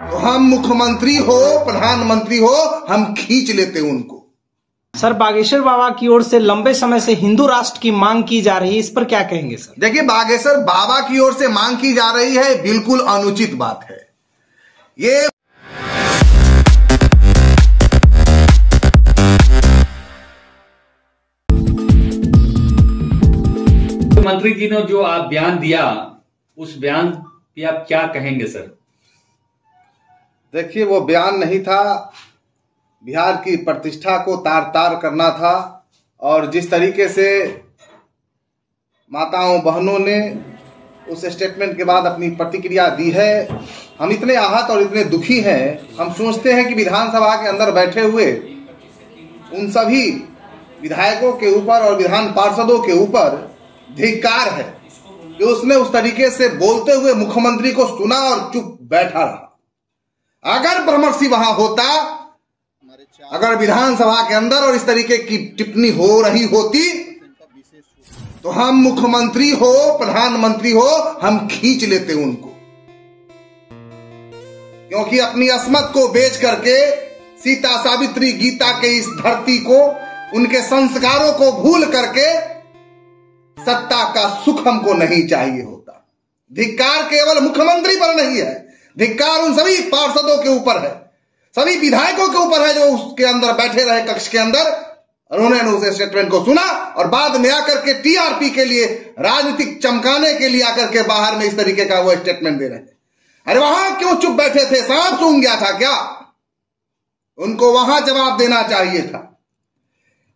तो हम मुख्यमंत्री हो, प्रधानमंत्री हो, हम खींच लेते उनको। सर, बागेश्वर बाबा की ओर से लंबे समय से हिंदू राष्ट्र की मांग की जा रही है, इस पर क्या कहेंगे सर? देखिए, बागेश्वर बाबा की ओर से मांग की जा रही है, बिल्कुल अनुचित बात है ये। मंत्री जी ने जो आप बयान दिया, उस बयान पे आप क्या कहेंगे सर? देखिए, वो बयान नहीं था, बिहार की प्रतिष्ठा को तार तार करना था। और जिस तरीके से माताओं बहनों ने उस स्टेटमेंट के बाद अपनी प्रतिक्रिया दी है, हम इतने आहत और इतने दुखी हैं। हम सोचते हैं कि विधानसभा के अंदर बैठे हुए उन सभी विधायकों के ऊपर और विधान पार्षदों के ऊपर धिक्कार है कि उसने उस तरीके से बोलते हुए मुख्यमंत्री को सुना और चुप बैठा रहा। अगर ब्रह्मर्षि वहां होता, अगर विधानसभा के अंदर और इस तरीके की टिप्पणी हो रही होती, तो हम मुख्यमंत्री हो, प्रधानमंत्री हो, हम खींच लेते उनको। क्योंकि अपनी अस्मत को बेच करके सीता सावित्री गीता के इस धरती को, उनके संस्कारों को भूल करके सत्ता का सुख हमको नहीं चाहिए होता। धिक्कार केवल मुख्यमंत्री पर नहीं है, धिक्कार उन सभी पार्षदों के ऊपर है, सभी विधायकों के ऊपर है जो उसके अंदर बैठे रहे कक्ष के अंदर। उन्होंने उस स्टेटमेंट को सुना और बाद में आकर के टीआरपी के लिए, राजनीतिक चमकाने के लिए आकर के बाहर में इस तरीके का वो स्टेटमेंट दे रहे हैं। अरे वहां क्यों चुप बैठे थे? सांप सूंघ गया था क्या? उनको वहां जवाब देना चाहिए था।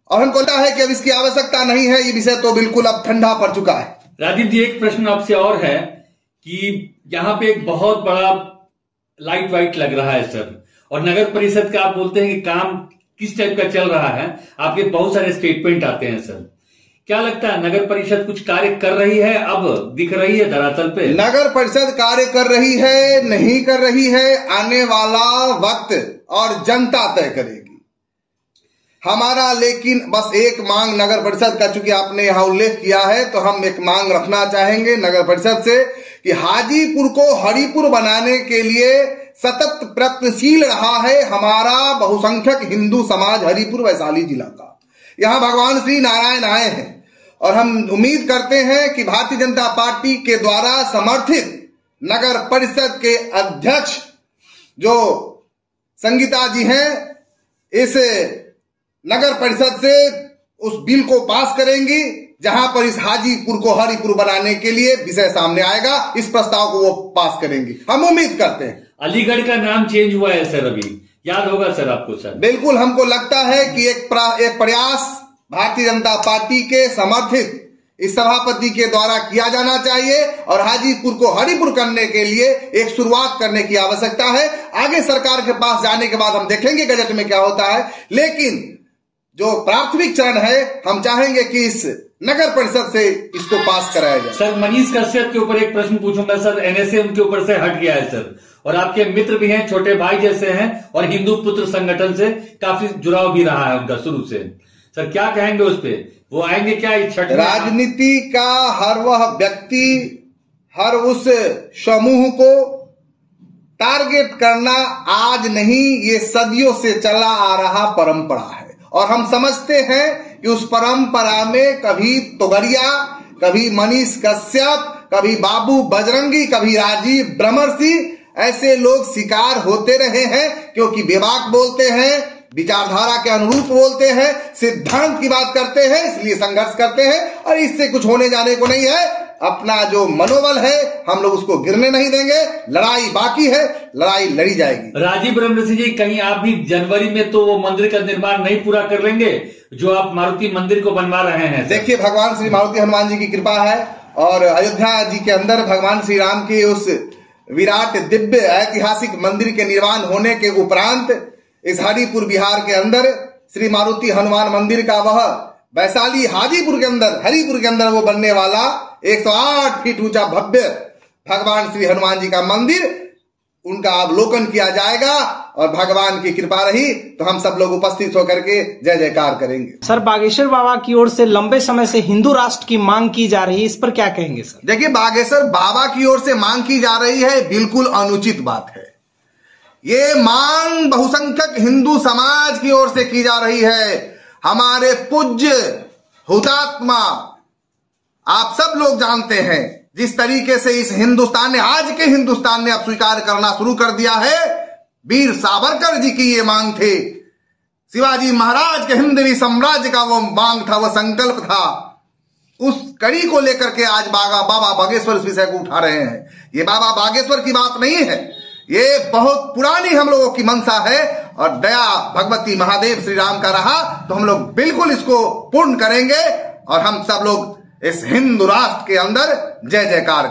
और हमको लगता है कि अब इसकी आवश्यकता नहीं है, ये विषय तो बिल्कुल अब ठंडा पड़ चुका है। राजीव जी, एक प्रश्न आपसे और है कि यहाँ पे एक बहुत बड़ा लाइट वाइट लग रहा है सर, और नगर परिषद का आप बोलते हैं कि काम किस टाइप का चल रहा है, आपके बहुत सारे स्टेटमेंट आते हैं सर। क्या लगता है नगर परिषद कुछ कार्य कर रही है? अब दिख रही है धरातल पे? नगर परिषद कार्य कर रही है, नहीं कर रही है, आने वाला वक्त और जनता तय करेगी। हमारा लेकिन बस एक मांग नगर परिषद का, चूंकि आपने यहां उल्लेख किया है, तो हम एक मांग रखना चाहेंगे नगर परिषद से कि हाजीपुर को हरिपुर बनाने के लिए सतत प्रयत्नशील रहा है हमारा बहुसंख्यक हिंदू समाज हरिपुर वैशाली जिला का। यहां भगवान श्री नारायण आए हैं और हम उम्मीद करते हैं कि भारतीय जनता पार्टी के द्वारा समर्थित नगर परिषद के अध्यक्ष जो संगीता जी हैं, इस नगर परिषद से उस बिल को पास करेंगी जहां पर इस हाजीपुर को हरिपुर बनाने के लिए विषय सामने आएगा। इस प्रस्ताव को वो पास करेंगी, हम उम्मीद करते हैं। अलीगढ़ का नाम चेंज हुआ है सर, अभी याद होगा सर आपको सर? बिल्कुल, हमको लगता है कि एक प्रयास भारतीय जनता पार्टी के समर्थित इस सभापति के द्वारा किया जाना चाहिए और हाजीपुर को हरिपुर करने के लिए एक शुरुआत करने की आवश्यकता है। आगे सरकार के पास जाने के बाद हम देखेंगे गजट में क्या होता है, लेकिन जो प्राथमिक चरण है, हम चाहेंगे कि इस नगर परिषद से इसको पास कराया जाए। सर, मनीष कश्यप के ऊपर एक प्रश्न पूछूंगा सर। एनएसए उनके ऊपर से हट गया है सर, और आपके मित्र भी हैं, छोटे भाई जैसे हैं, और हिंदू पुत्र संगठन से काफी जुड़ाव भी रहा है उनका शुरू से। सर, क्या कहेंगे उस पे? वो आएंगे क्या इस छठ? राजनीति का हर वह व्यक्ति, हर उस समूह को टारगेट करना आज नहीं, ये सदियों से चला आ रहा परंपरा है। और हम समझते हैं कि उस परंपरा में कभी तोगड़िया, कभी मनीष कश्यप, कभी बाबू बजरंगी, कभी राजीव ब्रह्मर्षि, ऐसे लोग शिकार होते रहे हैं, क्योंकि बेबाक बोलते हैं, विचारधारा के अनुरूप बोलते हैं, सिद्धांत की बात करते हैं, इसलिए संघर्ष करते हैं। और इससे कुछ होने जाने को नहीं है। अपना जो मनोबल है, हम लोग उसको गिरने नहीं देंगे। लड़ाई बाकी है, लड़ाई लड़ी जाएगी। राजीव ब्रह्मर्षि जी, कहीं आप भी जनवरी में तो वो मंदिर का निर्माण नहीं पूरा कर लेंगे जो आप मारुति मंदिर को बनवा रहे हैं? देखिए, भगवान श्री मारुति हनुमान जी की कृपा है और अयोध्या जी के अंदर भगवान श्री राम के उस विराट दिव्य ऐतिहासिक मंदिर के निर्माण होने के उपरांत इस हरिपुर बिहार के अंदर श्री मारुति हनुमान मंदिर का वह वैशाली हाजीपुर के अंदर, हरिपुर के अंदर वो बनने वाला 108 फीट ऊंचा भव्य भगवान श्री हनुमान जी का मंदिर, उनका अवलोकन किया जाएगा और भगवान की कृपा रही तो हम सब लोग उपस्थित होकर के जय जयकार करेंगे। सर, बागेश्वर बाबा की ओर से लंबे समय से हिंदू राष्ट्र की मांग की जा रही है, इस पर क्या कहेंगे सर? देखिए, बागेश्वर बाबा की ओर से मांग की जा रही है, बिल्कुल अनुचित बात है ये मांग बहुसंख्यक हिंदू समाज की ओर से की जा रही है। हमारे पूज्य हुतात्मा, आप सब लोग जानते हैं जिस तरीके से इस हिंदुस्तान ने, आज के हिंदुस्तान ने अब स्वीकार करना शुरू कर दिया है। वीर सावरकर जी की ये मांग थी, शिवाजी महाराज के हिंदवी साम्राज्य का वो मांग था, वो संकल्प था। उस कड़ी को लेकर के आज बाबा बागेश्वर इस विषय को उठा रहे हैं। ये बाबा बागेश्वर की बात नहीं है, ये बहुत पुरानी हम लोगों की मंशा है और दया भगवती महादेव श्री राम का रहा तो हम लोग बिल्कुल इसको पूर्ण करेंगे और हम सब लोग इस हिंदू राष्ट्र के अंदर जय जयकार